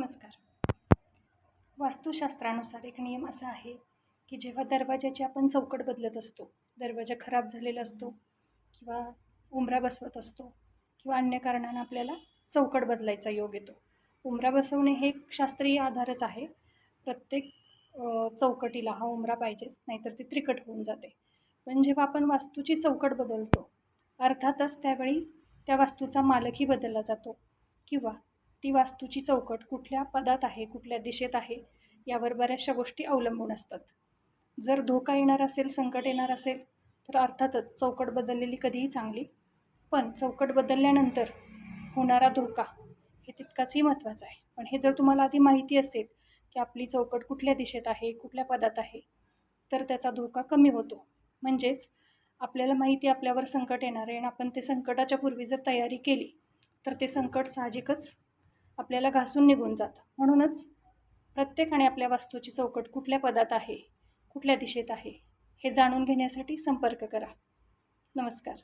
नमस्कार. वास्तुशास्त्रानुसार एक नियम असा आहे की जेव्हा दरवाजाची आपण चौकट बदलत असतो, दरवाजा खराब झालेला असतो किंवा उंबरा बसवत असतो किंवा अन्य कारणानं आपल्याला चौकट बदलायचा योग येतो. उंबरा बसवणे हे एक शास्त्रीय आधारच आहे. प्रत्येक चौकटीला हा उंबरा पाहिजेच, नाहीतर ती तिरकट होऊन जाते. पण जेव्हा आपण वास्तूची चौकट बदलतो, अर्थातच त्यावेळी त्या वास्तूचा मालकही बदलला जातो किंवा ती वास्तूची चौकट कुठल्या पदात आहे, कुठल्या दिशेत आहे, यावर बऱ्याचशा गोष्टी अवलंबून असतात. जर धोका येणार असेल, संकट येणार असेल, तर अर्थातच चौकट बदललेली कधीही चांगली. पण चौकट बदलल्यानंतर होणारा धोका हे तितकाचही महत्त्वाचा आहे. पण हे जर तुम्हाला आधी माहिती असेल की आपली चौकट कुठल्या दिशेत आहे, कुठल्या पदात आहे, तर त्याचा धोका कमी होतो. म्हणजेच आपल्याला माहिती आपल्यावर संकट येणार आहे आणि आपण ते संकटाच्या पूर्वी जर तयारी केली, तर ते संकट साहजिकच आपल्याला घासून निघून जातं. म्हणूनच प्रत्येकाने आपल्या वास्तूची चौकट कुठल्या पदात आहे, कुठल्या दिशेत आहे, हे जाणून घेण्यासाठी संपर्क करा. नमस्कार.